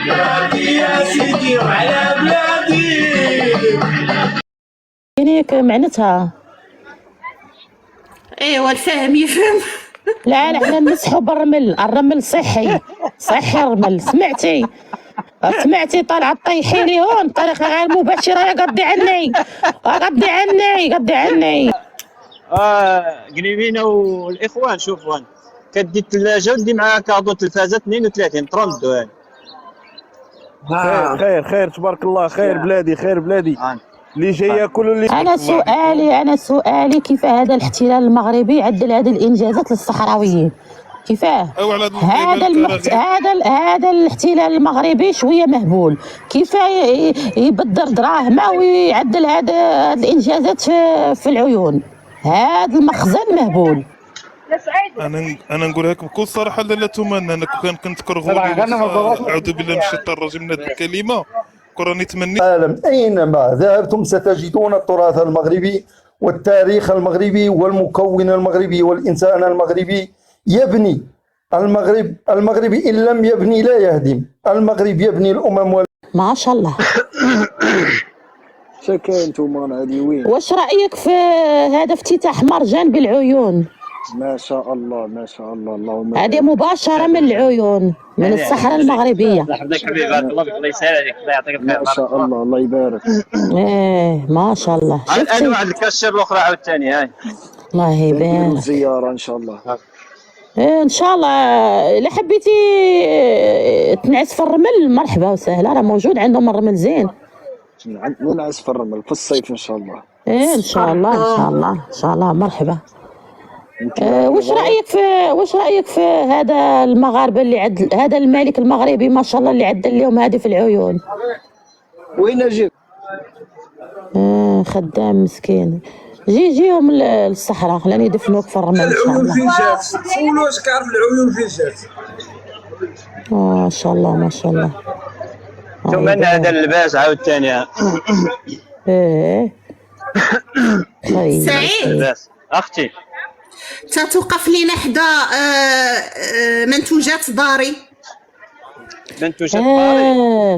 بلادي يا سيدي وعلى بلادي. يعني معناتها ايوا الفاهم يفهم. لا حنا نمسحوا بالرمل، الرمل صحي الرمل. سمعتي طالعه طيحي لي هون بطريقه غير مباشره. قضي عني. قريبين والاخوان شوفوا كدي الثلاجه ودي معاها كادو تلفازه 32 32 خير خير تبارك الله. خير بلادي اللي جاي ياكل اللي. انا سؤالي كيف هذا الاحتلال المغربي عدل هذه الانجازات للصحراويين؟ كيفاه؟ هذا الاحتلال المغربي شويه مهبول. كيفاه يبدر دراهمه ويعدل هذا الانجازات في العيون؟ هذا المخزن مهبول. انا نقول لك بكل صراحه لا تمنى انا كنت كرغولي اعوذ بالله من الشيطان الرجيم من هذه الكلمه كراني تمني. العالم اينما ذهبتم ستجدون التراث المغربي والتاريخ المغربي والمكون المغربي والانسان المغربي يبني. المغرب ان لم يبني لا يهدم. المغرب يبني الامم ما شاء الله. شكاين نتوما عاديين. واش رايك في هذا افتتاح مرجان بالعيون؟ ما شاء الله اللهم. هذه مباشره من العيون من الصحراء المغربيه. يحفظك حبيبي الله يسهل الله يعطيك الخير. ما شاء الله الله يبارك. ما شاء الله. انا واحد الكاشير الاخرى عاوتاني هاي الله يبارك. زياره ان شاء الله. ان شاء الله. الا حبيتي تنعس في الرمل مرحبا وسهلا، راه موجود عندهم الرمل زين. ننعس في الرمل في الصيف ان شاء الله. ان شاء الله مرحبا. واش رايك في هذا المغاربه اللي هذا الملك المغربي ما شاء الله اللي عدل لهم هذه في العيون؟ وين اجيب؟ خدام مسكين. جيهم للصحراء خلاني يدفنوك في الرمل ان شاء الله. فين جات؟ سولوا واش كيعرف العيون فين جات. ما شاء الله ثم هذا اللباس عاوتاني. سعيد اختي توقف لينا حدا منتوجات داري.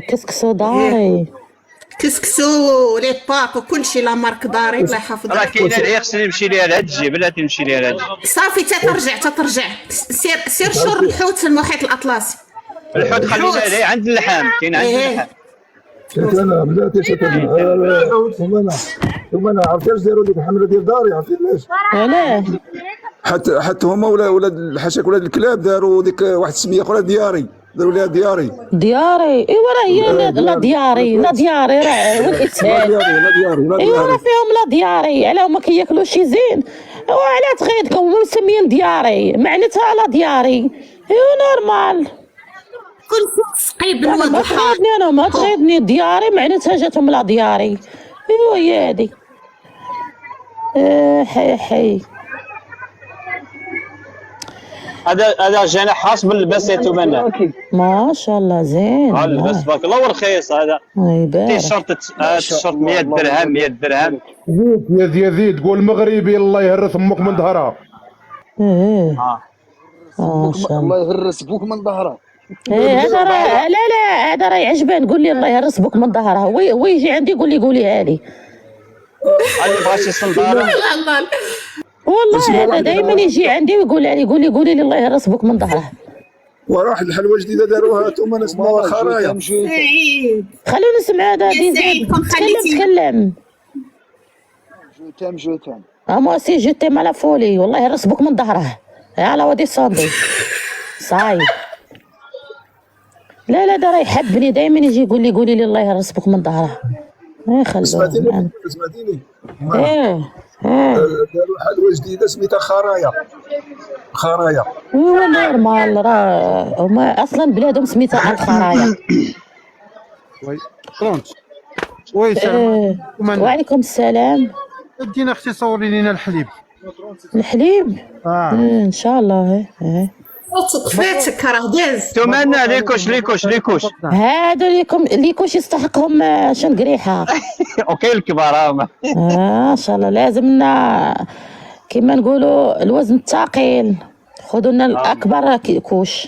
كسكسو داري. كسكسو لي باب وكل شيء لا مارك داري الله يحفظك. راه كاينه اللي خصني نمشي ليها لهاد الجبل بلاتي نمشي ليها لهاد صافي تترجع سير شور الحوت في المحيط الاطلسي. الحوت خلينا عليه عند اللحام كاين عند اللحام. انا بلاتي ثم انا عرفتي اش داروا ديك الحمله ديال داري؟ عرفتي علاش؟ علاه؟ حتى هما ولاد الحشاك ولاد الكلاب داروا ديك واحد السميه اخرى دياري، داروا لها دياري. ايوا راه هي لا دياري راه والاسهال. ايوا راه فيهم لا دياري. علاه هما كياكلوا شي زين وعلاه تغيظكم هما مسميين دياري معناتها لا دياري. ايوا نورمال. كل سقي بالواد ما تغيظني انا ما تغيظني دياري معناتها جاتهم لا دياري. ايوا هي هادي. حي هذا جناح خاص باللباس يتمنى. ما شاء الله زين. اللباس تبارك الله ورخيص هذا. التيشيرت 100 درهم 100 درهم. زيد يا زيد قول مغربي الله يهرس امك من ظهرها. الله يهرس بوك من ظهرها. هذا راه لا هذا راه يعجبه. نقول لي الله يهرس بوك من ظهرها ويجي عندي يقول لي قوليها لي. اللي بغاش يصندر والله هذا دائما يجي عندي ويقول لي قولي لي الله يهرس بوك من ظهره. وواحد الحلوه جديده داروها ثم نسمعوها خرايا. خلونا نسمع هذا ديزاين. تكلم. جوتام moi aussi je t'aime à la folie. والله يهرس بوك من ظهره. يلا ودي صندي صاي. لا ده راه يحبني دائما يجي يقول لي قولي لي الله يهرس بوك من ظهره. خلوه. سمعتيني؟ داروا حلوه جديده سميتها خرايا. ايوا نورمال راه هما اصلا بلادهم سميتها الخرايا. وي سلام. وعليكم السلام. ادينا اختي صوري لينا الحليب. ان شاء الله. فاتك راه داز. تمنى ليكوش هادو ليكوش يستحقهم شنقريحه. اوكي الكبار هما. ان شاء الله لازمنا كما نقولوا الوزن الثقيل، خذوا لنا الاكبر كوش.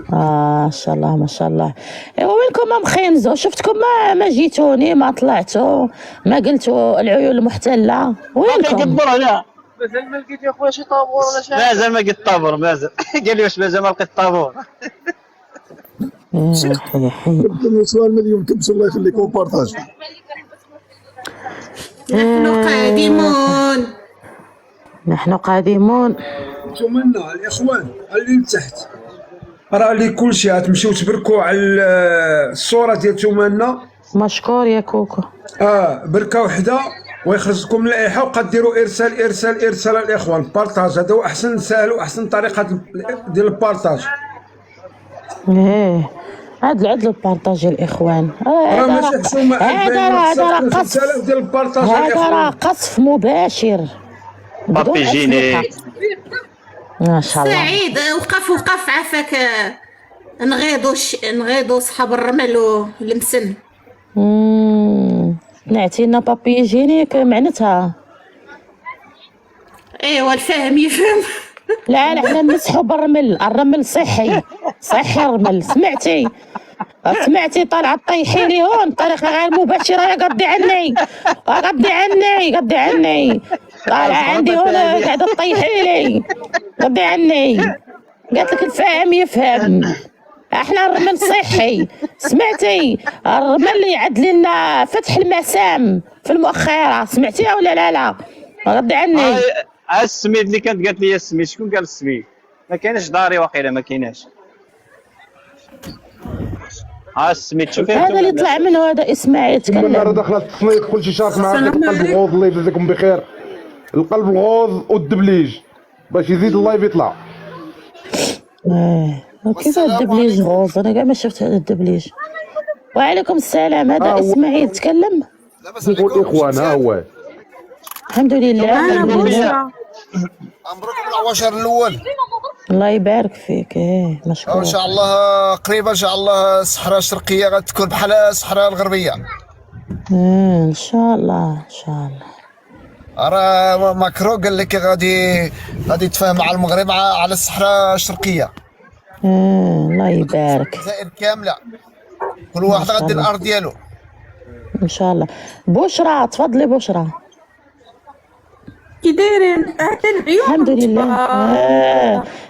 ما شاء الله ما شاء الله. ايوا وينكم مخينزو؟ شفتكم ما جيتوني، ما طلعتوا، ما قلتوا العيون المحتله، وينكم؟ كدور هنا مازال ما لقيت يا خويا شي طابور ولا شي مازال ما لقيت طابور، مازال قال لي واش مازال ما لقيت طابور. سؤال مليون كبس الله يخليكم بارطاج. نحن قادمون. نحن قادمون. تمنى الاخوان اللي لتحت راه لي كلشي غتمشيو تبركوا على الصوره ديال تمنى. مشكور يا كوكو. بركه وحده ويخرج لكم لائحه، وقديروا ارسال الاخوان بارطاج. هذا هو احسن سهل واحسن طريقه ديال البارطاج. ايه عدلوا البارطاج الاخوان. راه ماشي حشومه، هذا راه قصف ديال البارطاج هذا الاخوان. راه قصف مباشر. بابي جيني ما شاء الله. سعيد وقف عافاك. نغيضوا صحاب الرمل والمسن. نعطينا بابي جينيك معناتها. ايوا الفاهم يفهم. لا حنا نمسحوا بالرمل، الرمل صحي الرمل. سمعتي طالعه طيحي لي هون بطريقه غير مباشره. قضي عني طالعه عندي هون قاعده تطيحي لي. قضي عني. قالت لك الفاهم يفهم. احنا الرمل صحي. سمعتي الرمل اللي يعدل لنا فتح المسام في المؤخره، سمعتيها ولا لا؟ غضي عني. السميد اللي كانت قالت لي السميد، شكون قال السميد؟ ما كايناش داري واقيلا، ما كايناش. السميد شوفي هذا اللي طلع منه هذا اسماعيل تكلم. راه تكلم. داخله التصنيف كلشي شاك مع القلب الغوض. الله يجزيكم بخير. القلب الغوض والدبليج باش يزيد اللايف يطلع. كيف الدبليج غوز؟ انا كاع ما شفت هذا الدبليج. وعليكم السلام. هذا اسماعيل تكلم. نقول اخوان ها هو. الحمد لله الحمد لله. مبروك العواشر الاول. الله يبارك فيك. مشكور. ان شاء الله قريبا ان شاء الله الصحراء الشرقيه غتكون بحال الصحراء الغربيه. ان شاء الله. راه ماكرو قال لك غادي يتفاهم مع المغرب على الصحراء الشرقيه. الله يبارك. الجزائر كامله كل واحد غادي الارض ديالو ان شاء الله. بشرى تفضلي بشرى. كي دايرين؟ الحمد لله.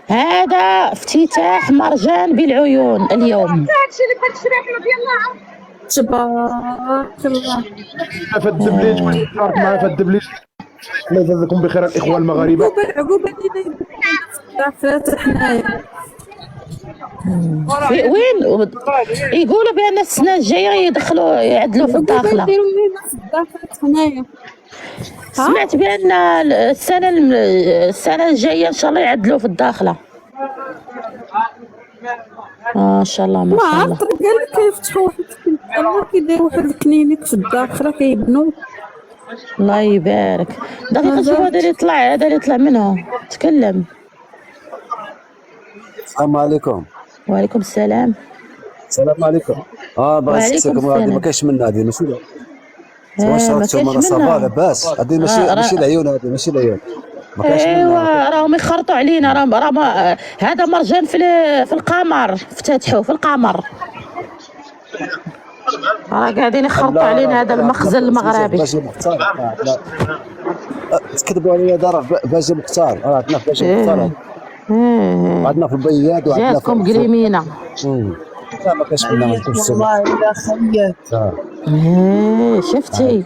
هذا افتتاح مرجان بالعيون اليوم. تبارك الله. في الدبليج شارك معنا في الدبليج. الله يجزيكم بخير الاخوان المغاربه. عقوبه فاتح حنايا. وين يقولوا بان السنه الجايه يدخلوا يعدلوا في الداخله. سمعت بان السنه الجايه ان شاء الله يعدلوا في الداخله. ما شاء الله ما شاء الله. قال لك كيفتحوا واحد كيديروا واحد الكلينيك في الداخله كيبنوا. الله يبارك. دقيقه شوف هذا اللي طلع منه تكلم. السلام عليكم. وعليكم السلام. السلام عليكم. بغيت نسقسيكم هذه ما كاينش منها، هذه ماشي واش راكم راه صافا لاباس. هذه ماشي العيون، هذه ماشي العيون ما كاينش منها. ايوا راهم يخرطوا علينا. راه هذا مرجان في القمر، افتتحوا في القمر. راه قاعدين يخرطوا علينا. هذا المخزن المغربي. باجي مختار. لا تكذبوا عليا. دار باجي مختار. عندنا في باجي مختار. عندنا في البياد وعندنا في جاتكم قريمينه. لا ما كاينش منها. والله الا خيات. شفتي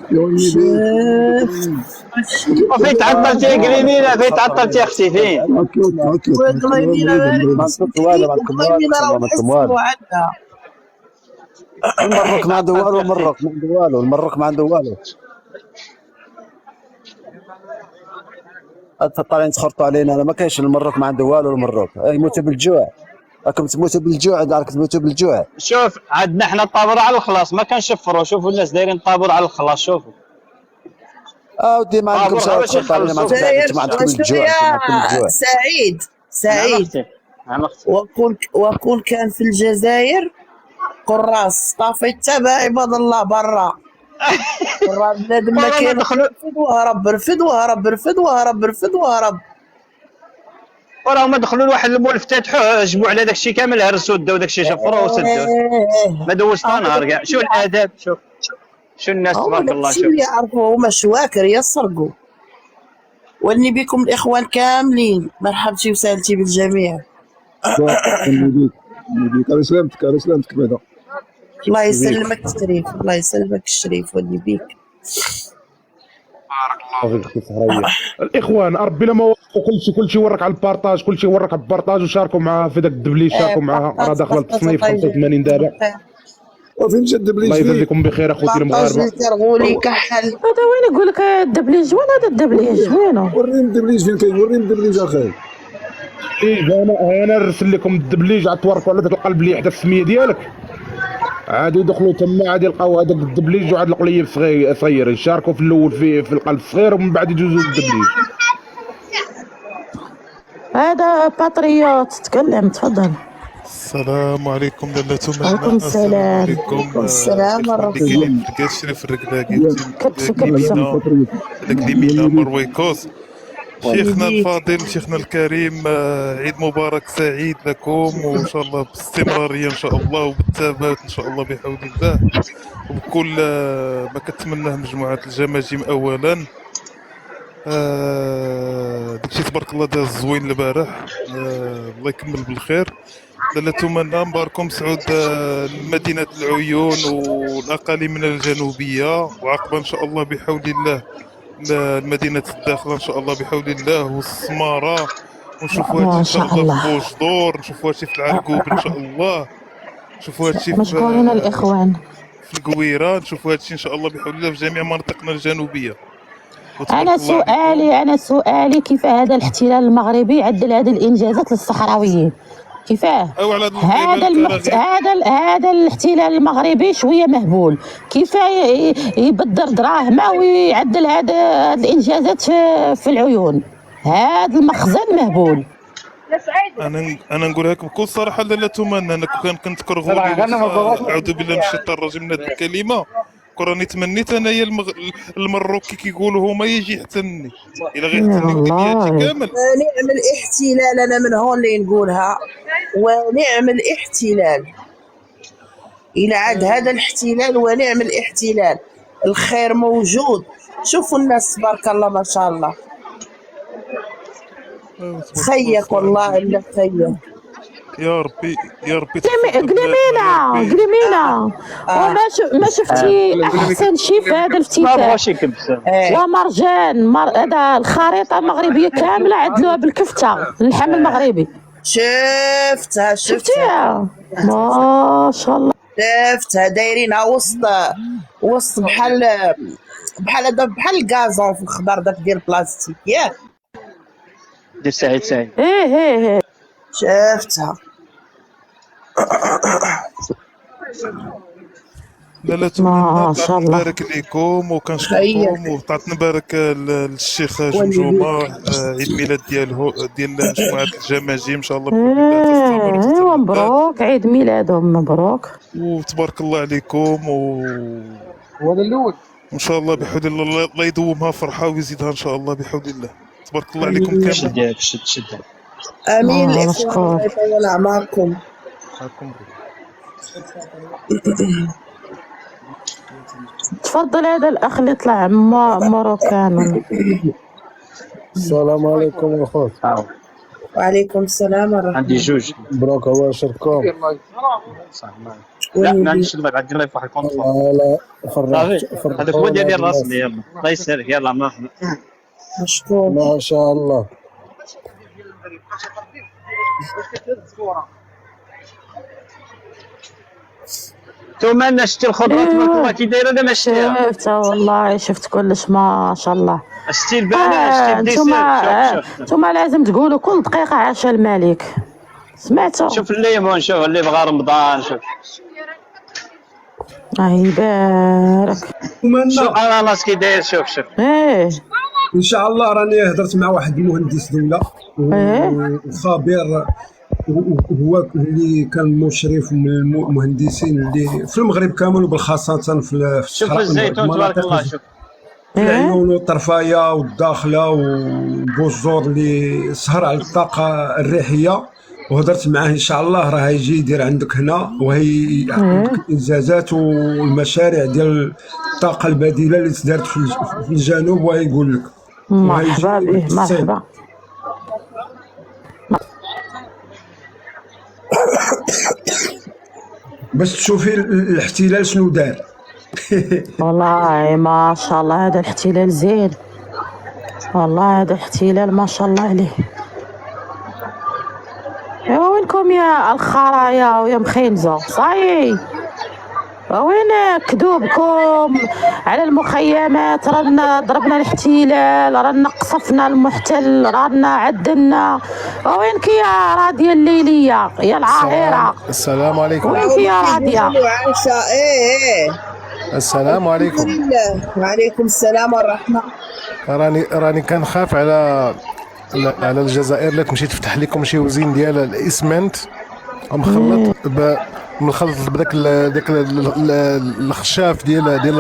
فين تعطلتي يا قريمينه؟ فين تعطلتي اختي؟ فين؟ اوكي ما نصدق والو. ما نكم والو. المروك ما عنده والو. المروك ما عنده والو. طالعين تخرطوا علينا. انا ما كاينش المروك ما عنده والو. المروك يموتوا بالجوع. راكم تموتوا بالجوع. دارك تموتوا بالجوع. شوف عندنا حنا الطابور على الخلاص، ما كنشفروا. شوفوا الناس دايرين طابور على الخلاص. شوفوا ودي ما عندكمش تخرطوا علينا. ما عندكم الجوع. سعيد وكون كان في الجزائر قراص طافي حتى عباد الله برا. بنادم ما كاين رفد وهرب رفد وهرب رفد وهرب رفد وهرب. وراه هما دخلوا لواحد المول فتحوه جبوا على داكشي كامل هرسوا داو داكشي شفروه وسدوه ما دوزش نهار كاع. شو الاداب شو الناس تبارك الله. شوف اللي يعرفوا هما شواكر يسرقوا. ولني بكم الاخوان كاملين مرحبتي وسهلتي بالجميع. على سلامتك بعدا. الله يسلمك الشريف الله يسلمك الشريف ولي بيك. بارك الله فيك الصحراويه. الاخوان ربي لما وقفوا كلشي ورك على البارطاج كلشي ورك على البارطاج وشاركوا معاه في داك الدبليج شاركوا معاه راه داخل التصنيف 85 دابا. وفين مشى الدبليج؟ الله يجازيكم بخير اخوتي المغاربه. كرغولي كحل هذا وين يقول لك الدبليج؟ وين هذا الدبليج وينه؟ وريني الدبليج فين كاين. وريني الدبليج اخي. انا نرسل لكم الدبليج عاد توركوا على ذاك القلب اللي حدا السميه ديالك عاد يدخلوا تما عاد يلقاو هذاك الدبليج وعاد القليب صغير يشاركوا في الاول في القلب الصغير ومن بعد يجوزوا الدبليج. هذا باتريوت تكلم تفضل. السلام عليكم لاله تمنى. وعليكم السلام. وعليكم السلام ورحمة الله. اللي كاين شريف الركلاكي كبسوا داك ليمينا مرويكوس. شيخنا الفاضل شيخنا الكريم عيد مبارك سعيد لكم وان شاء الله باستمراريه ان شاء الله وبالثبات ان شاء الله بحول الله وبكل ما كتمناه مجموعه الجماجم. اولا داكشي تبارك الله داز زوين البارح الله يكمل بالخير. لاله تمنى مباركم سعود مدينه العيون والاقاليم الجنوبيه وعقبه ان شاء الله بحول الله المدينة الداخلة ان شاء الله بحول الله والسمارة ونشوفوا هادشي ان شاء الله في بوجدور نشوفوا هادشي في العرقوب ان شاء الله نشوفوا هادشي مشكورين الاخوان في القويرة نشوفوا هادشي ان شاء الله بحول الله في جميع مناطقنا الجنوبية. انا سؤالي كيف هذا الاحتلال المغربي عدل هذه الانجازات للصحراويين كيفاه؟ هذا الاحتلال المغربي شويه مهبول كيفاه يبدر دراهمه ويعدل هذا الانجازات في العيون. هذا المخزن مهبول. انا نقولها لك بكل صراحه لاله تمنى انا كنت كرغولي اعوذ بالله من الشيطان الرجيم من هذه الكلمه كراني تمنيت انايا المروكي كيقولوا هما يجي يحتلني الا غيحتلني ودنياتي كامل. ونعم الاحتلال انا من هون اللي نقولها ونعم الاحتلال. الى عاد هذا الاحتلال ونعم الاحتلال الخير موجود. شوفوا الناس تبارك الله ما شاء الله. خيك والله الا خيك. يا ربي قليمينا وما شفتي احسن شيء في هذا الافتتاح ومرجان هذا الخريطه المغربيه كامله عدلوها بالكفته اللحم المغربي. شفتها ما شاء الله. شفتها دايرينها وسط بحال الكازون في الخضر داك ديال البلاستيك ياك ديال سعيد. ايه شفتها. لا ما شاء الله. نبارك لكم وكنشكركم وطلعت نبارك للشيخ جمجمه عيد ميلاد ديال مجموعه الجماجم ان شاء الله ايوا مبروك عيد ميلادهم مبروك وتبارك الله عليكم وهذا الاول ان شاء الله بحول الله يدومها فرحه ويزيدها ان شاء الله بحول الله. تبارك الله عليكم كامل. شد امين. الله يطول اعماركم. تفضل هذا الاخ اللي طلع مروكان. السلام عليكم اخوات. وعليكم السلام ورحمه الله. عندي جوج مبروك واشركم. لا ما عنديش الله بعد نغير في واحد الكونط. لا فرحت هذاك هو ديال الرسم. يلا الله يسهلك يلا مرحبا. مشكور ما شاء الله. تمنى شتي الخضره تبارك الله كي دايره ولا ما شفتيها؟ شفتها والله شفت كلش ما شاء الله. شتي البنات شتي الديسير. انتم لازم تقولوا كل دقيقه عشاء الملك سمعتوا؟ شوف الليمون شوف اللي بغى رمضان شوف يبارك. شوف انا كي داير شوف ايه ان شاء الله راني هضرت مع واحد المهندس دوله وخبير هو اللي كان مشرف من المهندسين اللي في المغرب كامل وبالخاصه في شوف الصحراء الزيتون تبارك الله. شوف في العيون والطرفايه والداخله وبوزور اللي سهر على الطاقه الريحيه، وهضرت معاه ان شاء الله راه يجي يدير عندك هنا وهي عندك الانجازات والمشاريع ديال الطاقه البديله اللي تدارت في الجنوب، ويقول لك مرحبا به مرحبا. باش تشوفي الاحتلال شنو دار. والله ما شاء الله هذا الاحتلال زين، والله هذا احتلال ما شاء الله عليه. ايوا وينكم يا الخرايا ويا مخينزه؟ صاي وين كذوبكم على المخيمات؟ رانا ضربنا الاحتلال، رانا قصفنا المحتل، رانا عدلنا. وينك يا راضيه الليليه يا العاهره؟ السلام عليكم. وينك يا راضيه؟ عايشه ايه. السلام عليكم. الحمد لله. وعليكم السلام والرحمه. راني كنخاف على الجزائر اللي تمشي تفتح لكم شي وزين ديال الاسمنت ومخلط مخلط بداك الخشاف ديال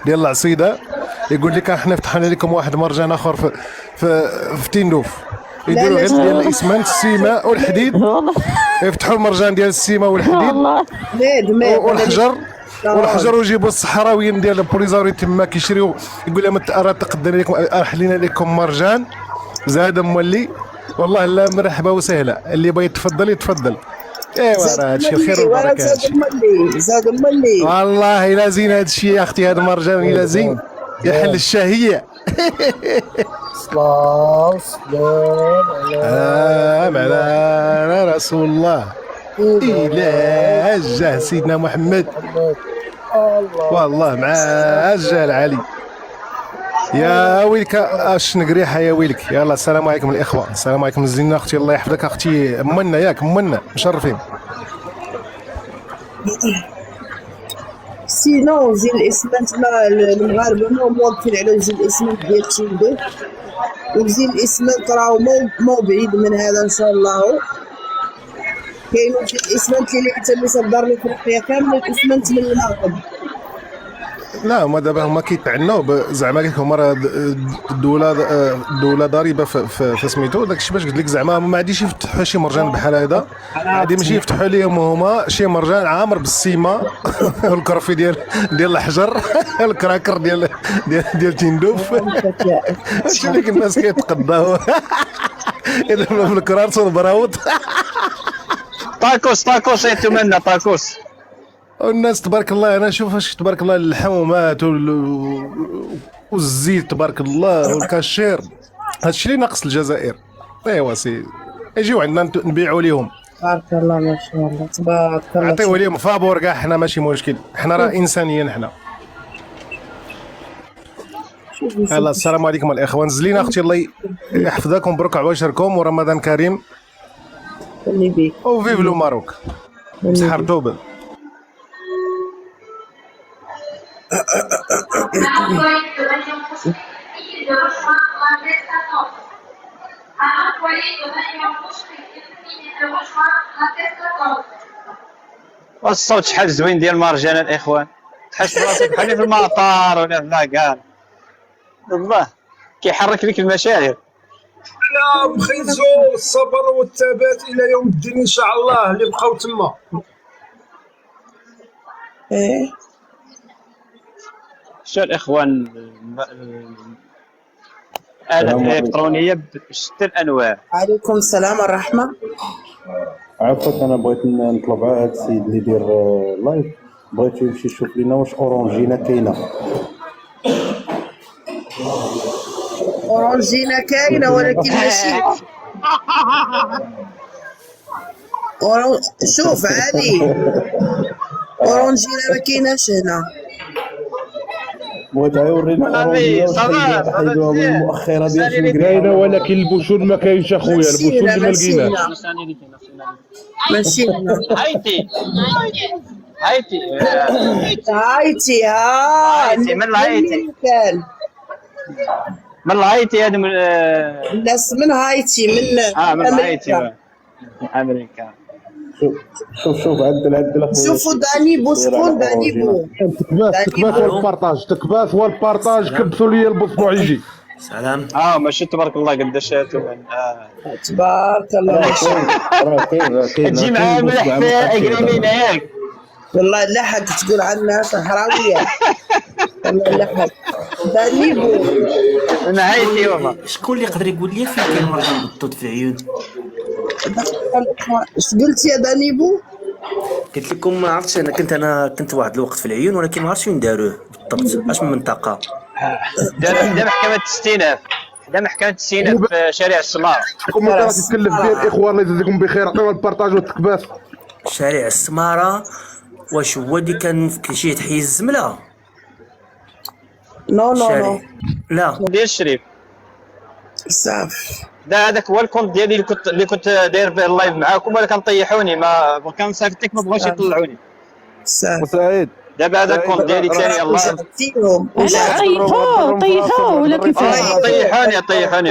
العصيده يقول لك احنا فتحنا لكم واحد مرجان اخر في تندوف، يديروا غير ديال الاسمنت السيماء والحديد، يفتحوا المرجان ديال السيماء والحديد والحجر ويجيبوا الصحراويين ديال البوليزاري تما كيشريو، يقول لهم راه تقدم لكم احلينا لكم مرجان زاد مولي. والله لا مرحبا وسهلا، اللي بغى يتفضل يتفضل. ايوا راه هادشي الخير والبركه. زاد مولي والله الا زين هادشي يا اختي، هذا المرجان الا زين يحل الشهيه. على رسول الله إلى جاه سيدنا محمد، والله مع الجاه العالي. يا ويلك اش نقريحه يا ويلك. يلا السلام عليكم الاخوه، السلام عليكم زينه اختي، الله يحفظك اختي منا، ياك منا مشرفين. سينو زين الاسمنت ما المغاربه ما موقفين على زين الاسمنت ديال تشيلدو، وزين الاسمنت راهو مو بعيد من هذا ان شاء الله. كاين زين الاسمنت اللي حتى مصدر لافريقيا كامل الاسمنت من المغرب. لا هما دابا هما كيتعناو زعما قلت لكم راه الدوله ضريبه في سميتو داكشي، باش قلت لك زعما ما غاديش يفتحوا شي مرجان بحال هذا، غادي ماشي يفتحوا لهم هما شي مرجان عامر بالسيما والكرفي ديال الحجر الكراكر ديال تندوف. هادشي اللي الناس كيتقداو يضربوا في الكرارس والبراوط. طاكوس يتمنى طاكوس. والناس تبارك الله، انا نشوف اش تبارك الله الحومات والزيت تبارك الله والكاشير، هادشي اللي ناقص الجزائر. ايوا سي يجيو عندنا نبيعوا لهم. تبارك الله ما شاء الله تبارك الله. نعطيو لهم فابور كاع، حنا ماشي مشكل، حنا راه انسانيين حنا. يلا السلام عليكم الاخوان، زلينا اختي الله يحفظكم، مبروك عواشركم ورمضان كريم. خلي بيك وفيف لو ماروك. بصحة رطوبة. الصوت شحال زوين ديال المرجان الاخوان، تحس براسك بحال في المطار ولا لا كاع والله كيحرك لك المشاعر. يا مخيزو الصبر والثبات الى يوم الدين ان شاء الله اللي بقاو تما. شو الاخوان الآلات الإلكترونية بشتى الأنواع. عليكم السلام والرحمة. عفوا أنا بغيت نطلب على هذا السيد اللي يدير لايف، بغيت يمشي يشوف لنا واش أورانجينا كاينة. أورانجينا كاينة ولكن ماشي شوف علي، أورانجينا ما كايناش هنا. بغيت يورينا أورانجينا حيدوها من المؤخرة ديال كاينة، ولكن البوشور ما كاينش اخويا، البوشور اللي ما لقيناش. ماشي هايتي هايتي من الهايتي من الهايتي هذا من الناس من هايتي من من الهايتي امريكان. شوف عدل اخويا. شوفوا دانيبو، شكون دانيبو؟ تكباس والبارطاج، تكباس والبارطاج، كبسوا لي البصبع يجي. سلام. ماشي تبارك الله قداش تبارك الله ما شاء الله. تجي معاه ملح في اقريمين ياك. والله لا حد تقول عنها حراويه. والله لا حد. دانيبو نهايتي والله. شكون اللي يقدر يقول لي فين كاين مرجان بالضبط في عيون؟ اش قلت يا دانيبو؟ قلت لكم ما عرفتش، انا كنت واحد الوقت في العيون ولكن ما عرفتش وين داروه بالضبط، اش من منطقه. دا محكمة الستينات، دا محكمة الستينات في شارع السمار. كم ترى تتكلف ديال الاخوان الله يجزيكم بخير، عطيوها البارطاج والتكباس. شارع السماره واش هو اللي كان في شي تحيز الزمله؟ نو لا ديال الشريف صافي. هذاك هو الكونت ديالي اللي كنت داير به اللايف معاكم، ولكن طيحوني، ما كان صيفط لك ما بغاوش يطلعوني. سعيد دابا هذا الكونت ديالي ثاني الله. طيحوه ولا كيفاش؟ طيحوني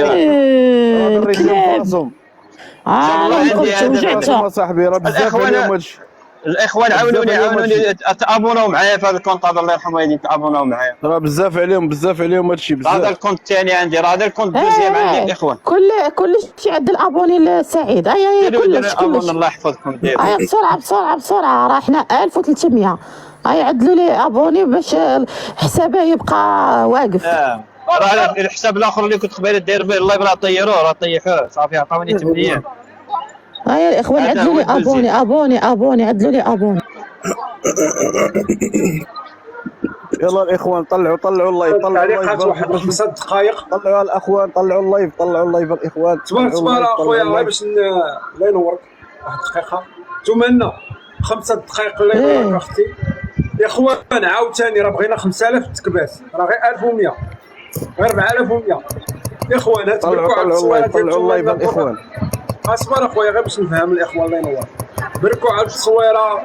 كلاب. صاحبي راه بزاف عليهم هادشي. الاخوان عاونوني تابوناو معايا في هذا الكونت، هذا الله يرحمه والديك، تابوناو معايا. راه بزاف عليهم هادشي بزاف. هذا الكونت الثاني عندي، راه هذا الكونت الدوزيام عندي الاخوان. كلشي عند الابوني لسعيد. كلش الله يحفظكم. بسرعه راه حنا 1300. عدلوا لي ابوني باش حسابه يبقى واقف. راه الحساب الاخر اللي كنت قبيله داير به اللايف راه طيحوه صافي، عطاوني 8 الاخوان عدلوا لي ابوني عدلوا لي ابوني. يلا الاخوان طلعوا اللايف، تعليقات واحد 5 دقائق. طلعوا الاخوان، طلعوا اللايف الاخوان. تبارك اخويا الله باش الله ينورك. واحد دقيقه تمنى 5 دقائق الله ينورك اختي. يا اخوان عاوتاني راه بغينا 5000 تكباس، راه غير 1100، غير 4100 يا اخوان. هتبركوا على التصويره ديال اللايف الاخوان. اصبر اخويا غير باش نفهم الاخوان الله ينور. بركوا على التصويره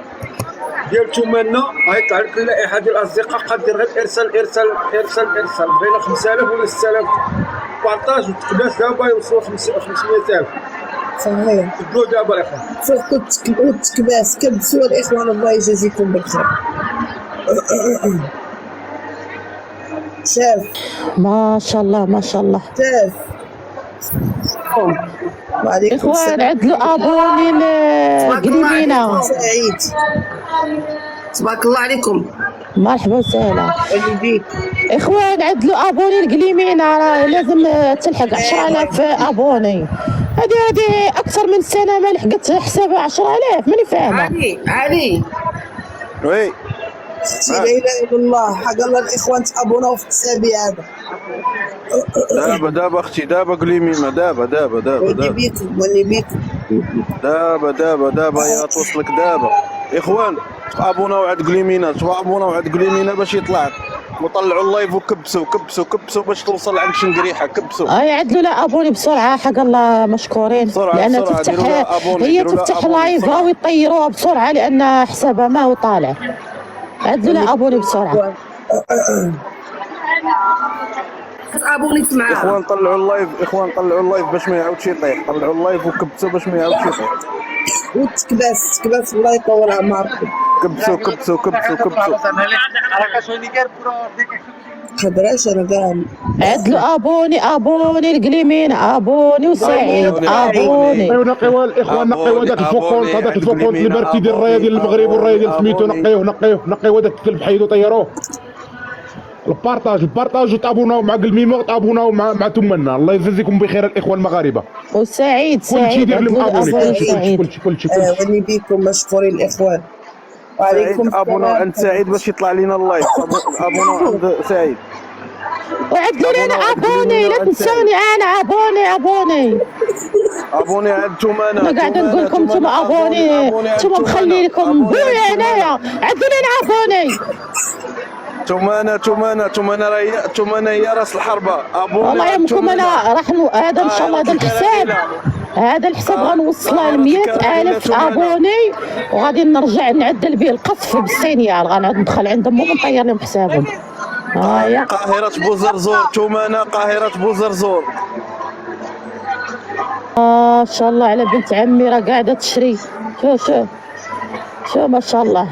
ديال تمنى، غيطلع لك اللائحه ديال الاصدقاء، قادر غير ارسل. بغينا 5000 ولا 6000 بارطاج والتكباس دابا يوصلوا 500000 صحيح. تقولوا دابا الاخوان فوق التكباس كبسوا الاخوان الله يجازيكم بالخير. شاف ما شاء الله شاف. اخوان عدلوا ابوني لقليمينا. سعيد تبارك الله عليكم. مرحبا وسهلا. اخوان عدلوا ابوني لقليمينا، راه لازم تلحق 10000 ابوني. هذه اكثر من سنه ما لحقت حسابها 10000. ماني فاهمه. علي وي لا اله الا الله، حق الله الاخوان تابوناو في حسابي هذا. دابا اختي، دابا قليمينا، دابا ولي بيكم دابا يا توصلك دابا. اخوان تابوناو عند قليمينا، باش يطلع وطلعوا اللايف وكبسوا باش توصل عند شنقريحه. كبسوا عدلوا لا ابوني بسرعه حق الله مشكورين. لان تفتح لايفها ويطيروها بسرعه لان حسابها ما هو طالع. عدلوا لا ابوني بسرعه. ابونيت معاه. اخوان طلعوا اللايف باش ما يعاودش يطيح. طلعوا اللايف وكبسوا باش ما يعاودش يطيح. والتكباس الله يطول اعماركم. كبسوا قدراش انا قاعد. عدلوا ابوني القليمين، ابوني وسعيد ابوني. نقيوا الاخوان، نقيوا هذاك الفوكونت اللي بارك يدير الرايه ديال المغرب والرايه ديال سميتو. نقيوه هذاك الكلب حيدو طيروه. البارطاج وتابوناو مع قلميمه وتابوناو مع تمنى. الله يجزيكم بخير الاخوان المغاربه. وسعيد كلشي يدير لهم ابوني. كلشي ولي بيكم مشكورين الاخوان. وعليكم ابوناو عند سعيد باش يطلع لنا اللايف. ابوناو عند سعيد. وعدلوا لي انا ابوني، لا تنسوني انا ابوني عند تمنى. انا قاعده نقول لكم انتم ابوني، انتم مخلي لكم بويا هنايا. عدلوا لي انا ابوني. تمنى هي راس الحربه. ابوني والله يمكم انا راح هذا ان شاء الله هذا الحساب غنوصله ل 100,000 ابوني، وغادي نرجع نعدل به القصف بالسينيال. غنعود ندخل عندهم ونطير لهم حسابهم. قاهرة بوزرزور. تمنى قاهرة بوزرزور. ما شاء الله على بنت عمي راه قاعده تشري. شو ما شاء الله.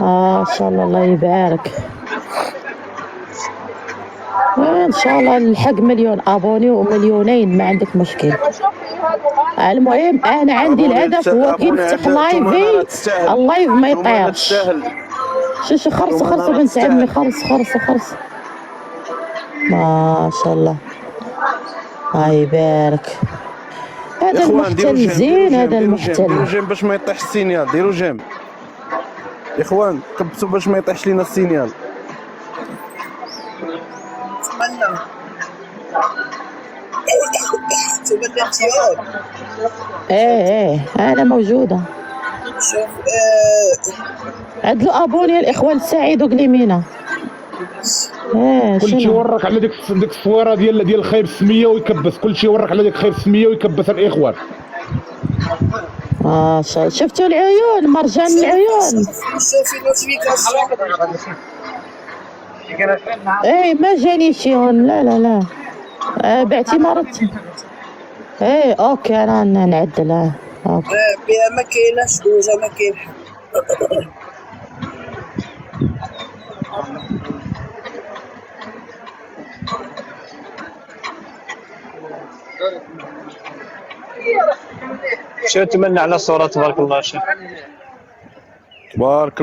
ما شاء الله الله يبارك. ان شاء الله نلحق 1,000,000 ابوني ومليونين ما عندك مشكل. المهم انا عندي الهدف هو كي نفتح لايفي اللايف ما يطيرش. شو خرص بنت عمي، خرص. ما شاء الله الله يبارك. هذا المحتل زين، هذا المحتل. ديروا جيم باش ما يطيحش السينيال، ديروا جيم يا اخوان، كبسوا باش ما يطيحش لينا السينيال. ايه انا موجوده. شوف عدلوا ابوني الاخوان السعيد وقليمينا. كل شيء ورك على ديك الصويره ديال خير السميه ويكبس، كل شيء ورك على ديك خير السميه ويكبس الاخوان. ما شاء الله. شفتوا العيون، مرجان العيون. شوفي نوتيفيكاسيون. ايه ما جاني شيون. لا باعتبار ايه اوكي انا نعدل. اوكي بها ما كايناش دوزه، ما كاين حق. شو اتمنى على الصوره تبارك الله. شيخ تبارك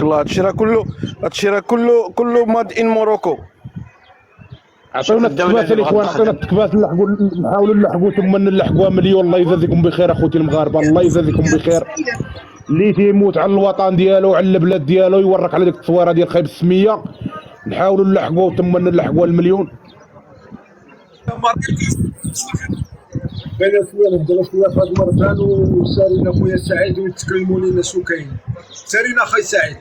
الله. هادشي راه كله ماد ان موروكو. عطيونا التكبات الاخوان، عطيونا التكبات، نحاولوا نلحقوا ثم نلحقوها 1,000,000. الله يجازيكم بخير اخوتي المغاربه، الله يجازيكم بخير. اللي تيموت على الوطن ديالو وعلى البلاد ديالو يورك على ديك التصويره ديال خيب السميه. نحاولوا نلحقوها ثم نلحقوها 1,000,000. بين شويه نبدا شويه في هاد مرجان وسارينا خويا سعيد ويتكلموا لنا شو كاين. سارينا اخي سعيد.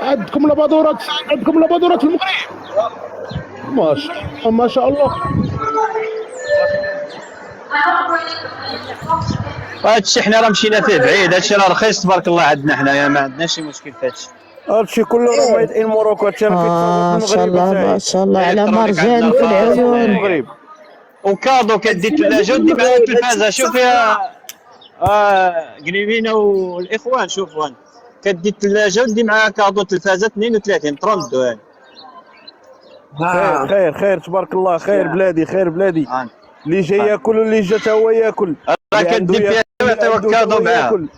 عندكم لابادورات المغرب. ما شاء الله. هادشي حنا راه مشينا فيه بعيد، هادشي راه رخيص تبارك الله عندنا حنايا، ما عندناش شي مشكل في هادشي كله راه ميد ان موروكو. هادشي راه ما شاء الله ما شاء الله على مرجان في العيون. وكادو كدي الثلاجه ودي معاها التلفازه. شوف يا قليبينا والاخوان، شوفوا كدي الثلاجه ودي معاها كادو التلفازه 32 32. خير تبارك الله. خير بلادي. اللي جاي ياكل واللي جا تا هو ياكل. راه كدي فيها ويعطيوك كادو معاها.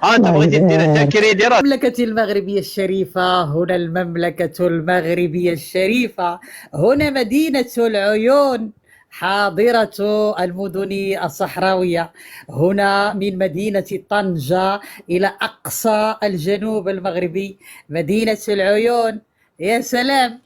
انت بغيتي دير تكريدي. المملكة المغربية الشريفة، هنا المملكة المغربية الشريفة، هنا مدينة العيون، حاضرة المدن الصحراوية، هنا من مدينة طنجة إلى أقصى الجنوب المغربي مدينة العيون. يا سلام.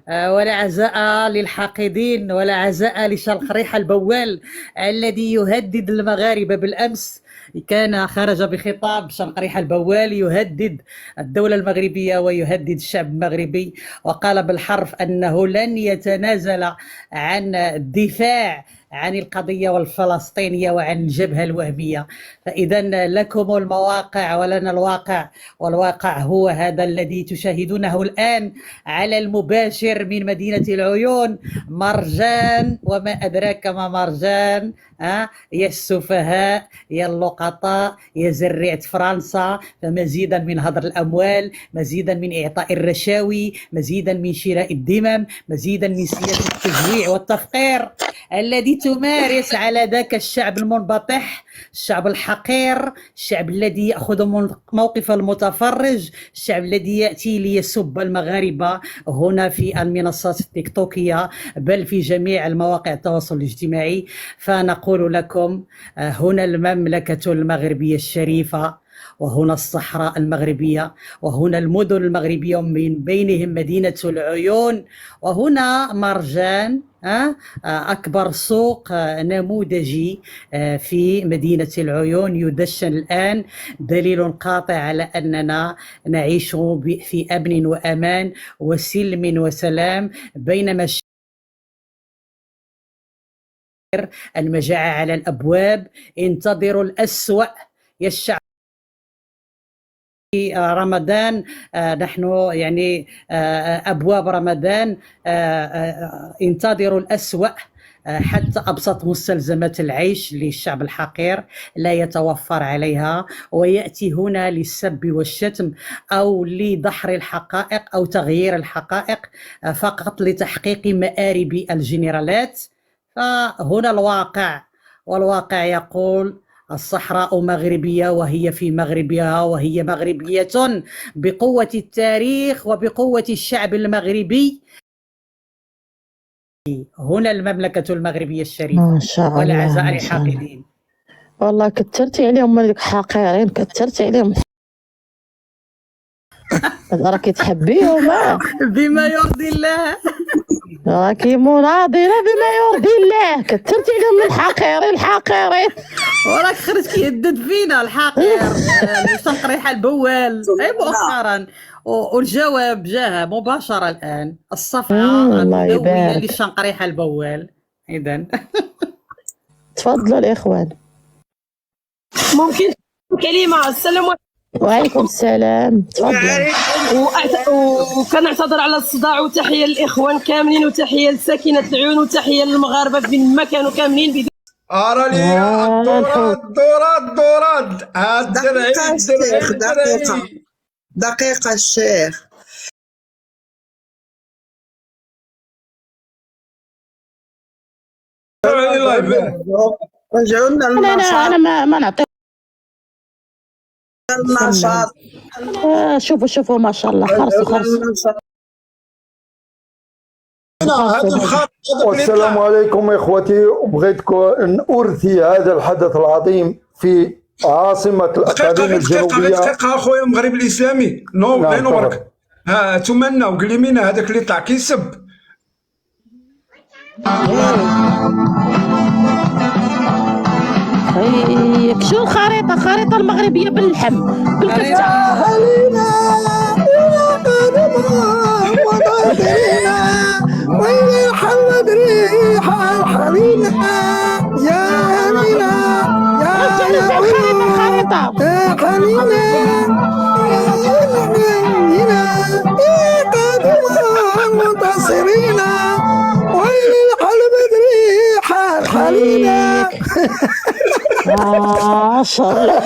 ولا عزاء للحاقدين، ولا عزاء لشلقريح البوال الذي يهدد المغاربة. بالأمس كان خرج بخطاب شلقريح البوال يهدد الدولة المغربية ويهدد الشعب المغربي، وقال بالحرف أنه لن يتنازل عن الدفاع عن القضية الفلسطينية وعن الجبهة الوهمية. فإذا لكم المواقع ولنا الواقع، والواقع هو هذا الذي تشاهدونه الآن على المباشر من مدينة العيون. مرجان، وما أدراك ما مرجان. يا السفهاء، يا اللقطاء، يا زريعة فرنسا. فمزيدا من هدر الأموال، مزيدا من إعطاء الرشاوي، مزيدا من شراء الدمم، مزيدا من سياسة التجويع والتفقير الذي تمارس على ذاك الشعب المنبطح، الشعب الحقير، الشعب الذي يأخذ موقف المتفرج، الشعب الذي يأتي ليسب المغاربة هنا في المنصات التيكتوكية بل في جميع المواقع التواصل الاجتماعي. فنقول لكم هنا المملكة المغربية الشريفة، وهنا الصحراء المغربية، وهنا المدن المغربية ومن بينهم مدينة العيون، وهنا مرجان، أكبر سوق نموذجي في مدينة العيون يدشن الآن، دليل قاطع على أننا نعيش في أمن وأمان وسلم وسلام، بينما المجاعة على الأبواب. انتظروا الأسوأ يا الشعب رمضان، نحن يعني أبواب رمضان انتظروا الأسوأ، حتى أبسط مستلزمات العيش للشعب الحقير لا يتوفر عليها، ويأتي هنا للسب والشتم أو لدحر الحقائق أو تغيير الحقائق فقط لتحقيق مآرب الجنرالات. فهنا الواقع، والواقع يقول الصحراء مغربية وهي في مغربها، وهي مغربية بقوة التاريخ وبقوة الشعب المغربي. هنا المملكة المغربية الشريفة ما شاء الله، والأعزاء ما شاء الله. الحاقدين. والله كترتي عليهم هذوك حقيرين، كترتي عليهم. راكي تحبيهم بما يرضي الله، راكي مناضلة بما يرضي الله، كترتي عليهم الحقيرين الحقيرين. وراك خرج كيهدد فينا الحقير شنقريحة البوال أي مؤخرا، والجواب جاها مباشرة الآن، الصفعة الله الدولية يبارك. لشنقريحة البوال. إذا تفضلوا الإخوان. ممكن كلمة؟ السلام عليكم. وعليكم السلام، تفضل. وكنعتذر على الصداع، وتحية للإخوان كاملين، وتحية لساكنة العيون، وتحية للمغاربة فين ما كانوا كاملين. أراني الدورات دقيقة الشيخ. رجعوا لنا النشاط. أنا ما نعطي النشاط. شوفوا ما شاء الله، خرصوا. والسلام عليكم إخوتي، وبغيت أرثي هذا الحدث العظيم في عاصمة الأقاليم الجنوبية. دقيقة أخويا المغرب الإسلامي، غير نورك. تمنى وقلي مين هذاك اللي طلع كيسب. شو الخريطة المغربية باللحم بالكفتة. ويلي حمد ريحة الحرينة يا هنينا يا الخريطة حنينة يا قادمة المنتصرين ويلي حمد ريحة الحرينة. ما شاء الله.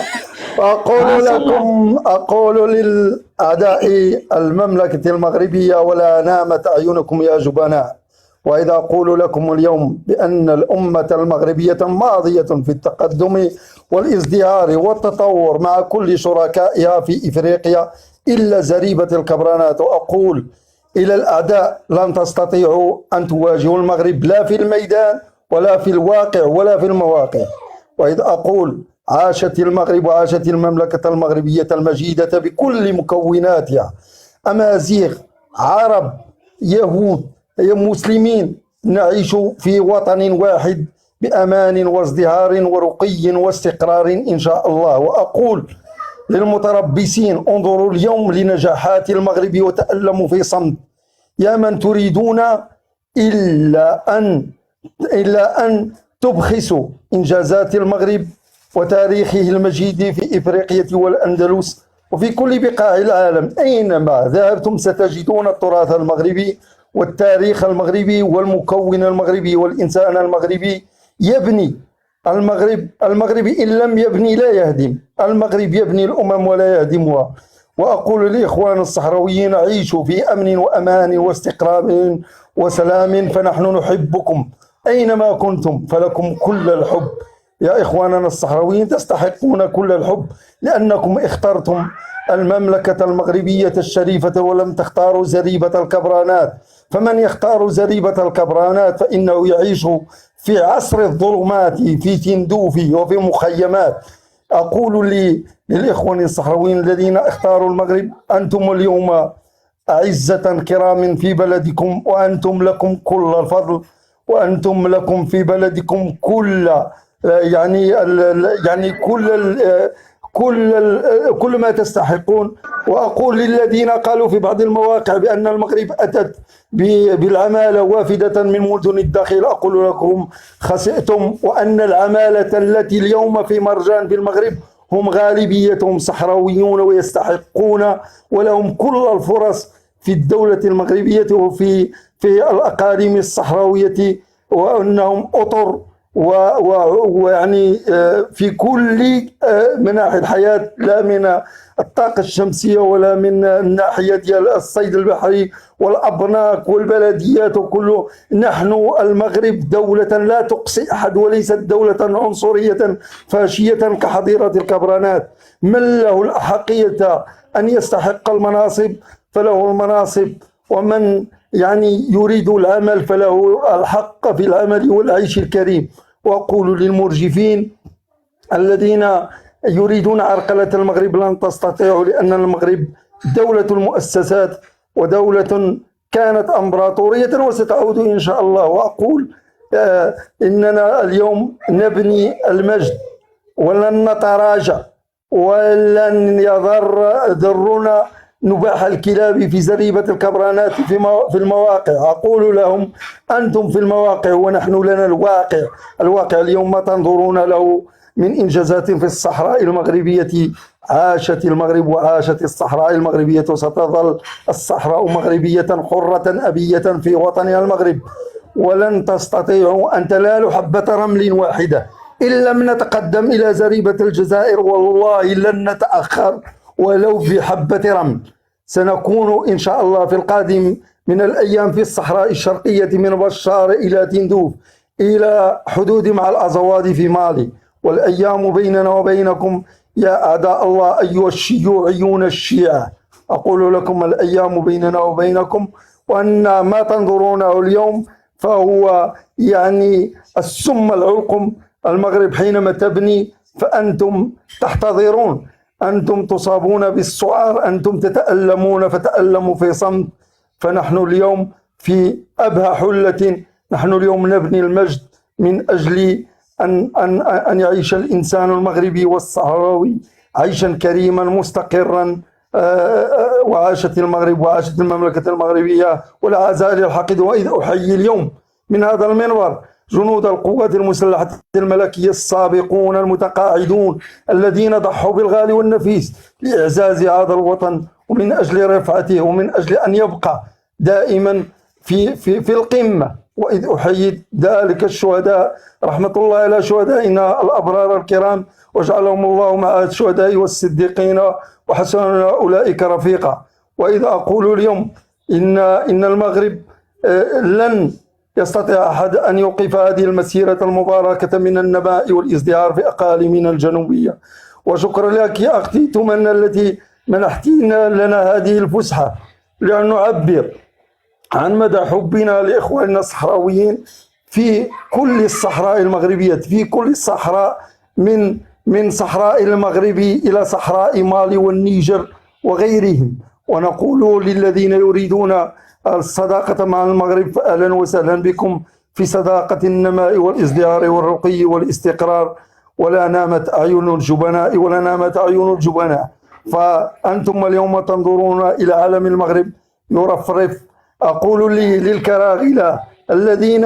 أقول للأعداء المملكة المغربية ولا نامت أعينكم يا جبناء، وإذا أقول لكم اليوم بأن الأمة المغربية ماضية في التقدم والازدهار والتطور مع كل شركائها في إفريقيا إلا زريبة الكبرانات، وأقول إلى الأعداء لن تستطيعوا أن تواجهوا المغرب لا في الميدان ولا في الواقع ولا في المواقع. وإذ أقول عاشت المغرب وعاشت المملكة المغربية المجيدة بكل مكوناتها، أمازيغ، عرب، يهود، مسلمين، نعيش في وطن واحد بأمان وازدهار ورقي واستقرار إن شاء الله. وأقول للمتربصين انظروا اليوم لنجاحات المغرب وتألموا في صمت، يا من تريدون إلا أن تبخسوا إنجازات المغرب وتاريخه المجيد في إفريقيا والأندلس وفي كل بقاع العالم. أينما ذهبتم ستجدون التراث المغربي والتاريخ المغربي والمكون المغربي والإنسان المغربي يبني المغرب إن لم يبني لا يهدم. المغرب يبني الأمم ولا يهدمها. وأقول للإخوان الصحراويين عيشوا في أمن وأمان واستقرار وسلام، فنحن نحبكم أينما كنتم، فلكم كل الحب يا إخواننا الصحراويين، تستحقون كل الحب لأنكم اخترتم المملكة المغربية الشريفة ولم تختاروا زريبة الكبرانات. فمن يختار زريبة الكبرانات فإنه يعيش في عصر الظلمات في تندوفي وفي مخيمات. أقول للإخوان الصحراويين الذين اختاروا المغرب، أنتم اليوم أعزة كرام في بلدكم، وأنتم لكم كل الفضل، وأنتم لكم في بلدكم كل كل ما تستحقون. وأقول للذين قالوا في بعض المواقع بأن المغرب أتت بالعمالة وافدة من مدن الداخل، أقول لكم خسئتم، وأن العمالة التي اليوم في مرجان في المغرب هم غالبيتهم صحراويون ويستحقون ولهم كل الفرص في الدولة المغربية وفي الأقاليم الصحراوية، وأنهم أطر ويعني في كل مناحي الحياة، لا من الطاقة الشمسية ولا من الناحية ديال الصيد البحري والأبناق والبلديات وكله. نحن المغرب دولة لا تقصي أحد وليست دولة عنصرية فاشية كحظيرة الكبرانات. من له الأحقية أن يستحق المناصب فله المناصب، ومن يعني يريد العمل فله الحق في العمل والعيش الكريم. وأقول للمرجفين الذين يريدون عرقلة المغرب لن تستطيعوا، لأن المغرب دولة المؤسسات ودولة كانت أمبراطورية وستعود إن شاء الله. وأقول إننا اليوم نبني المجد ولن نتراجع ولن يضر ذرنا نباح الكلاب في زريبة الكبرانات في المواقع. أقول لهم أنتم في المواقع ونحن لنا الواقع. الواقع اليوم ما تنظرون له من إنجازات في الصحراء المغربية. عاشت المغرب وعاشت الصحراء المغربية، وستظل الصحراء مغربية حرة أبية في وطنها المغرب. ولن تستطيعوا أن تنالوا حبة رمل واحدة إن لم نتقدم إلى زريبة الجزائر. والله لن نتأخر ولو في حبة رمل. سنكون إن شاء الله في القادم من الأيام في الصحراء الشرقية من بشار إلى تندوف إلى حدود مع الأزواد في مالي. والأيام بيننا وبينكم يا أعداء الله أيها الشيوعيون الشيعة. أقول لكم الأيام بيننا وبينكم، وأن ما تنظرونه اليوم فهو يعني السم العلقم. المغرب حينما تبني فأنتم تحتضرون، أنتم تصابون بالسعار، أنتم تتألمون فتألموا في صمت. فنحن اليوم في أبهى حلة، نحن اليوم نبني المجد من أجل أن يعيش الإنسان المغربي والصحراوي عيشا كريما مستقرا. وعاشت المغرب وعاشت المملكة المغربية ولا أزال الحقد. وإذ أحيي اليوم من هذا المنبر جنود القوات المسلحة الملكية السابقون المتقاعدون الذين ضحوا بالغالي والنفيس لإعزاز هذا الوطن ومن أجل رفعته ومن أجل أن يبقى دائما في القمة. وإذ أحيي ذلك الشهداء، رحمة الله على شهدائنا الأبرار الكرام، وجعلهم الله مع الشهداء والصديقين وحسن أولئك رفيقا. وإذا أقول اليوم إن المغرب لن يستطيع أحد أن يوقف هذه المسيرة المباركة من النماء والازدهار في أقاليمنا الجنوبية. وشكرا لك يا أختي تمنى التي منحتينا لنا هذه الفسحة لأن نعبر عن مدى حبنا لإخواننا الصحراويين في كل الصحراء المغربية، في كل الصحراء من صحراء المغرب إلى صحراء مالي والنيجر وغيرهم. ونقول للذين يريدون الصداقة مع المغرب أهلا وسهلا بكم في صداقة النماء والازدهار والرقي والاستقرار. ولا نامت أعين الجبناء ولا نامت أعين الجبناء. فأنتم اليوم تنظرون إلى علم المغرب يرفرف. أقول للكراغلة الذين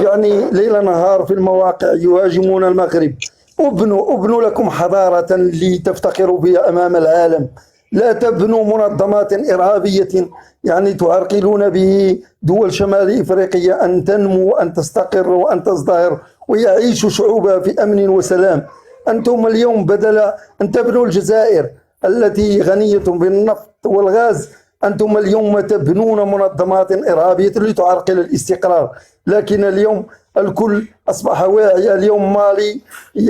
يعني ليل نهار في المواقع يهاجمون المغرب، ابنوا لكم حضارة لتفتخروا بها أمام العالم. لا تبنوا منظمات إرهابية يعني تعرقلون به دول شمال إفريقيا أن تنمو وأن تستقر وأن تزدهر ويعيش شعوبها في أمن وسلام. أنتم اليوم بدل أن تبنوا الجزائر التي غنية بالنفط والغاز، أنتم اليوم تبنون منظمات إرهابية لتعرقل الاستقرار. لكن اليوم الكل أصبح واعي. اليوم مالي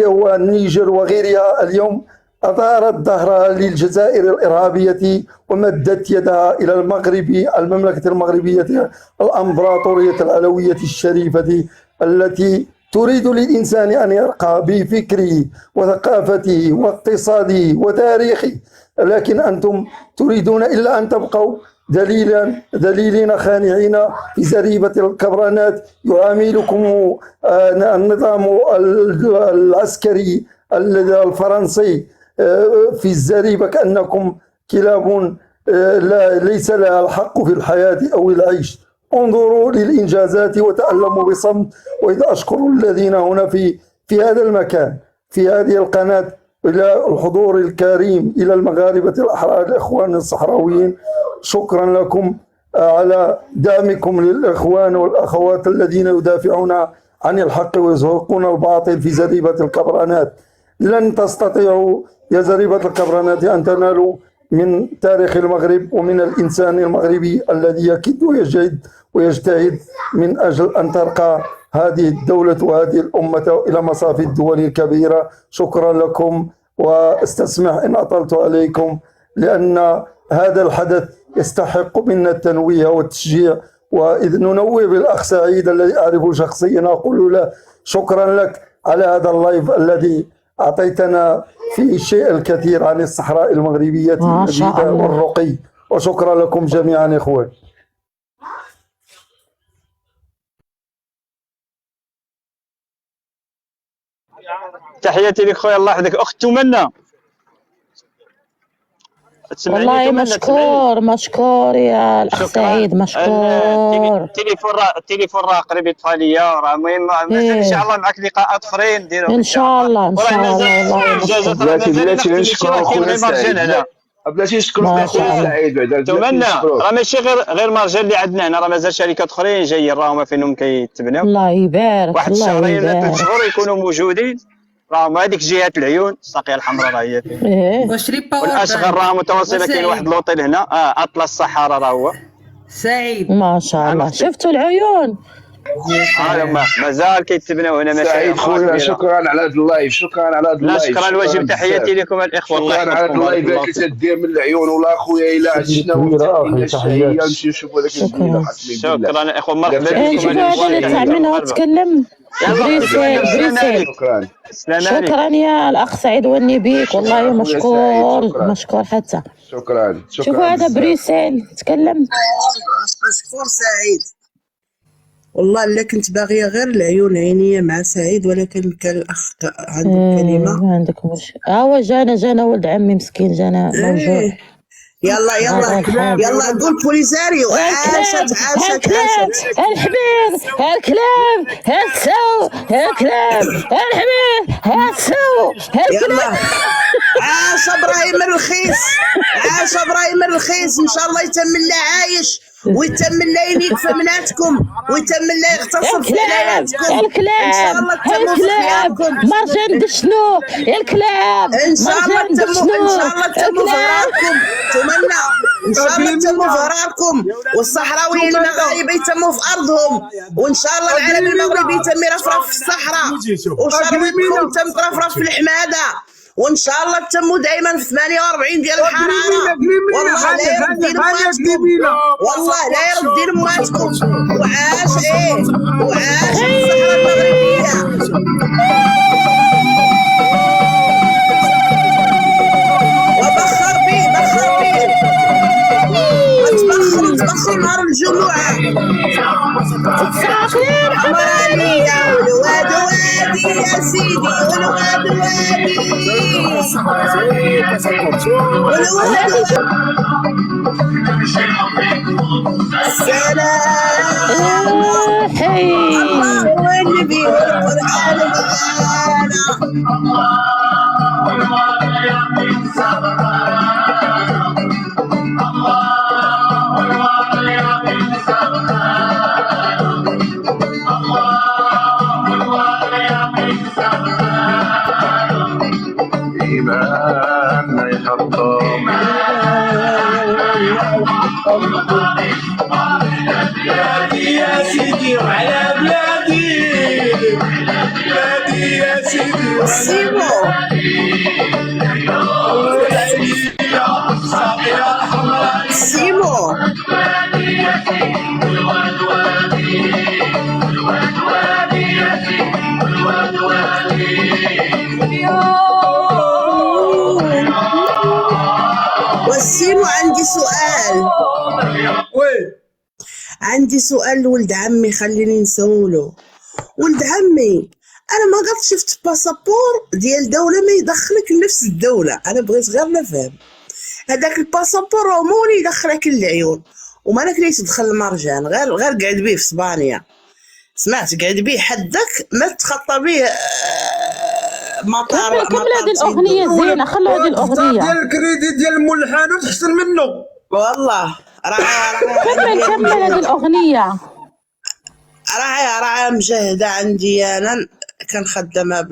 والنيجر وغيرها اليوم أدارت ظهرها للجزائر الإرهابية ومدت يدها إلى المغرب، المملكة المغربية الأمبراطورية العلوية الشريفة التي تريد للإنسان أن يرقى بفكره وثقافته واقتصاده وتاريخه. لكن أنتم تريدون إلا أن تبقوا دليلين خانعين في زريبة الكبرانات. يعاملكم النظام العسكري الفرنسي في الزريبة كأنكم كلاب ليس لها الحق في الحياة أو العيش. انظروا للإنجازات وتألموا بصمت. وإذا أشكر الذين هنا في هذا المكان في هذه القناة إلى الحضور الكريم إلى المغاربة الأحرار الإخوان الصحراويين، شكرا لكم على دعمكم للإخوان والأخوات الذين يدافعون عن الحق ويزهقون الباطل في زريبة الكبرانات. لن تستطيعوا يا زريبة الكبرانات أن تنالوا من تاريخ المغرب ومن الإنسان المغربي الذي يكد ويجد ويجتهد من أجل أن ترقى هذه الدولة وهذه الأمة إلى مصاف الدول الكبيرة. شكرا لكم، واستسمح إن أطلت عليكم، لأن هذا الحدث يستحق منا التنويه والتشجيع. وإذ ننوه بالأخ سعيد الذي أعرفه شخصيا أقول له شكرا لك على هذا اللايف الذي أعطيتنا فيه الشيء الكثير عن الصحراء المغربية المجيدة والرقي، وشكرا لكم جميعا إخوان. تحياتي لك خويا الله يحفظك. اخت تمنى والله مشكور يا الاخ سعيد، مشكور. التليفون راه قريب يطفى ليا، راه المهم ان شاء الله معك لقاءات اخرين نديرهم ان شاء الله والله. بلاتي نشكرو خويا سعيد، بلاتي نشكرو خويا سعيد بعدا. تمنى راه ماشي غير مرجان اللي عندنا هنا، راه مازال شركات اخرين جايين راهم فينهم كيتبناو. الله يبارك، واحد الشهرين ولا 3 شهور يكونوا موجودين. راهم هذيك جهات العيون الساقيه الحمراء راه هي فين. والاشغال راه متواصله. كاين واحد لوطيل هنا اطلس الصحراء راه هو سعيد ما شاء الله. شفتوا العيون مازال كيتبناو هنا. ماشي سعيد خويا شكرا على هذا اللايف، شكرا على هذا اللايف. شكرا الواجب، تحياتي لكم الاخوه. الله يحفظكم. شكرا على هذا اللايف اللي تدير من العيون. والله خويا الا عشنا وتحيه نمشي نشوفوا هذاك الفيديو. شكرا الاخوه، مرحبا بكم. شوفوا هذا اللي تاع منها تكلم بريسيل. شكرا يا الاخ سعيد وني بيك، والله مشكور حتى. شكرا. شوفوا هذا بريسيل تكلم. مشكور سعيد. والله لا كنت باغيه غير العيون عينيه مع سعيد، ولكن كان الاخ عنده كلمه. ما عندك مشكل. هو جانا ولد عمي مسكين جانا موجود. يلا قول بوليساريو. عاشت الحبيب الكلاب هالسو الكلاب الحبيب هالسو الكلاب. عاش ابراهيم الرخيص، ان شاء الله يتم الله عايش، ويتم الله ينيك مناتكم، ويتم الله يغتصب في ولاياتكم. ان شاء الله تتموا في خياركم. مرجان دشنو الكلاب. ان شاء الله تتموا في غراركم. تمنى ان شاء الله تتموا في غراركم، والصحراويين المغاربه يتموا في ارضهم، وان شاء الله العالم المغربي يتم يرفرف في الصحراء، وشربتكم تم ترفرف في الحماده، وان شاء الله تتموا دائما في 48 ديال الحراره. والله لا يرد دين اماتكم، والله لا يرد دين اماتكم. وعاش وعاش الصحراء المغربيه. وبخر بيه تبخر نهار الجمعه. حمرانيه والواد وادي يا سيدي، والواد وادي السلام الله والنبي والقرآن إيمان يحطم بلادي يا سيدي، وعلى بلادي يا سيدي. سيمو والسيمو عندي سؤال لولد عمي، خليني نسولو. ولد عمي، انا ما قد شفت باسابور ديال دوله ما يدخلك لنفس الدوله. انا بغيت غير نفهم هذاك الباسابور مولي يدخلك للعيون، وما لك تدخل المرجان، غير قعد بيه في اسبانيا. سمعت قعد بيه حدك ما تخطى بيه مطار كمل هذه الاغنيه زينه، خلوا هذه الاغنيه ديال الكريدي ديال مول الحانوت احسن منه والله. كمل هذه الاغنيه. راه مجهده عندي انا كنخدمها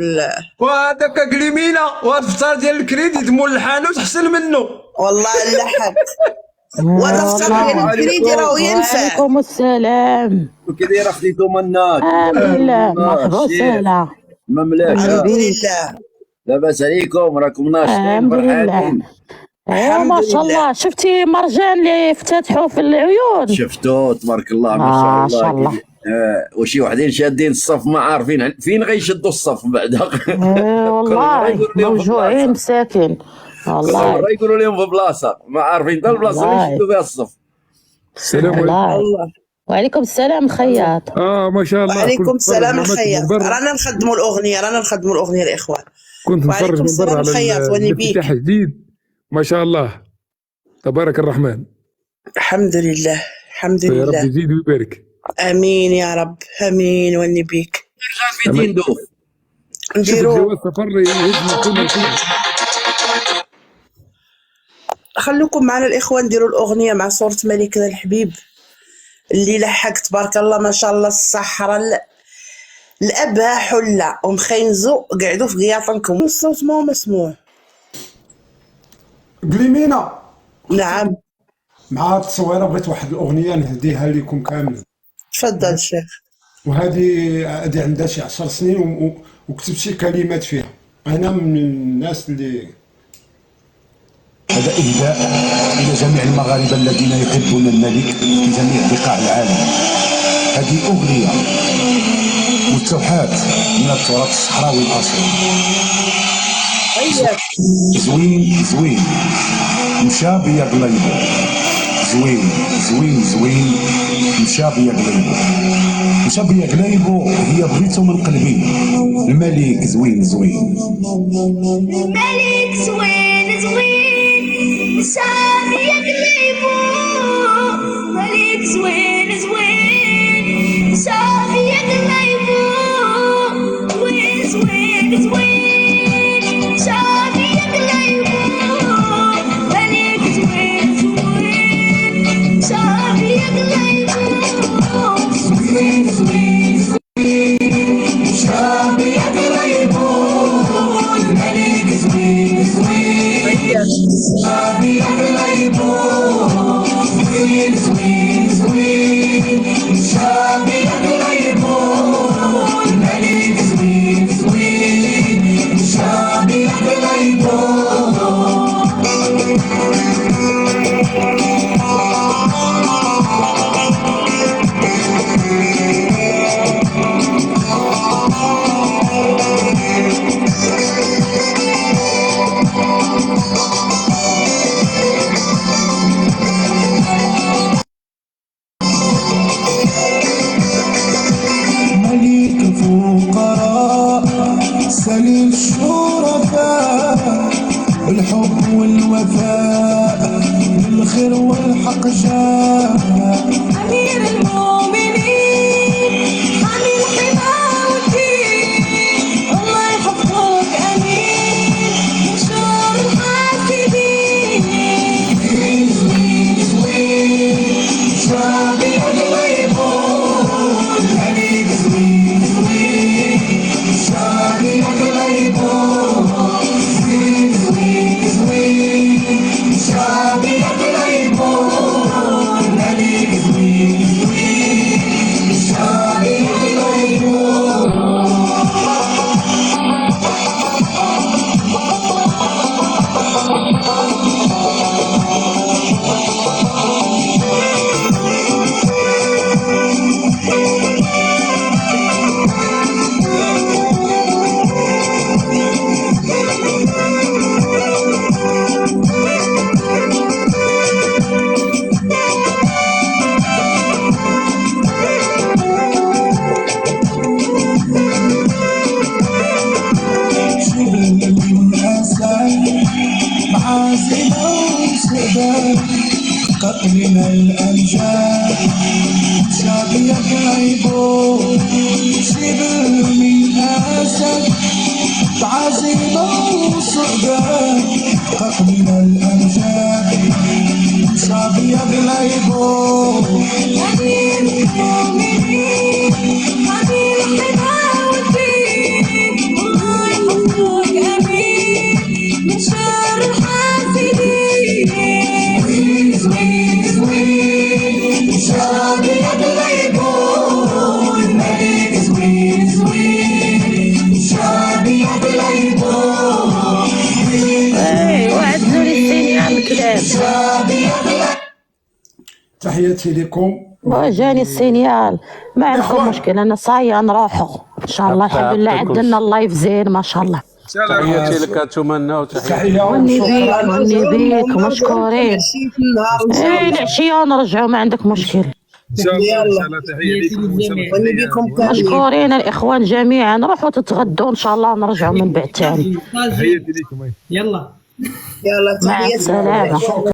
وهذاك قليمينا والفطار ديال الكريديت مول الحانوت احسن منه والله لا حق. والفطار ديال الكريدي راه ينفع. وعليكم السلام. كي دايره خديتو منك؟ الحمد لله مغسوله مملكه الحمد لله. لاباس عليكم؟ راكم ناشطين الحمد لله. فرحانين؟ ايوا ما شاء الله. شفتي مرجان اللي افتتحوا في العيون؟ شفتو تبارك الله ما شاء الله. وشي وحدين شادين الصف ما عارفين فين غيشدوا الصف بعدا. والله موجوعين مساكين والله. مرة يقولوا لهم في بلاصه ما عارفين حتى البلاصه اللي يشدوا فيها الصف. السلام عليكم. وعليكم السلام الخياط. ما شاء الله. وعليكم السلام الخياط. رانا نخدموا الاغنيه الاخوان. كنت نتفرج من برا على الافتتاح الجديد ما شاء الله تبارك الرحمن. الحمد لله الحمد لله. يا رب يزيد ويبارك. امين يا رب امين. وني بيك في دين دوف نديرو سفر خلوكم معنا الاخوان. نديروا الاغنيه مع صوره ملكنا الحبيب اللي لحق تبارك الله ما شاء الله. الصحراء الابها حله ومخينزو قعدوا في غياطنكم. الصوت ما هو مسموع. قليمينا. نعم. مع التصويره بغيت واحد الاغنيه نهديها لكم كامل. تفضل شيخ. وهذه عندها شي 10 سنين وكتبت شي كلمات فيها. انا من الناس اللي هذا إهداء إلى جميع المغاربة الذين يحبون الملك في جميع بقاع العالم. هذه أغنية مستوحاة من التراث الصحراوي الأصيل. زوين زوين مشى بيا قليبو. زوين زوين زوين مشى بيا قليبو. مشى بيا قليبو هي بغيتو من قلبي. الملك زوين زوين. الملك زوين زوين مشى بيا قليبو. الملك زوين زوين مشى بيا قليبو. زوين زوين زوين مشى بيا قليبو. الملك زوين زوين مشى بيا قليبو. زوين زوين زوين مشى بيا قليبو. الملك زوين زوين مشى بيا قليبو. زوين زوين زوين مشى بيا قليبو. الملك زوين زوين مشى بيا قليبو. ملك الفقراء سليل الشرفاء بالحب والوفاء بالخير والحق جاء. أمير المؤمنين حامي الحمى والدين. الله يحفظك أمين من شر الحاسدين. زوين زوين زوين مشى بيا قليبو. الملك زوين زوين مشى بيا قليبو. زوين زوين زوين مشى بيا قليبو. الملك زوين زوين مشى بيا قليبو. جبل من أسد معازل وسداد قتلنا الأمجاد مشى بيا قليبو. جبل من أسد بعزيمة وصعدان حق من الأمجاد شعب يغلبه أمين المؤمنين أمين الحمى والدين الله يحفظك أمين من شر الحاسدين زوين زوين شعب يغلبه الملك زوين زوين شعب يغلبه وعدلوا لي السيني على الكلام. تحياتي لكم. جاني السينيال، ما عندكم مشكل، انا صايا نروحوا ان شاء الله. الحمد لله عندنا اللايف زين ما شاء الله. تحياتي لك اتمنى وتحياتي وني بيك مشكورين. ايه العشيه نرجعوا ما عندك مشكل. ان شاء الله تحيه لكم مشكورين الاخوان جميعا، روحوا تتغدوا ان شاء الله ونرجعوا من بعد ثاني. تحياتي لكم. يلا يلا مع السلامه.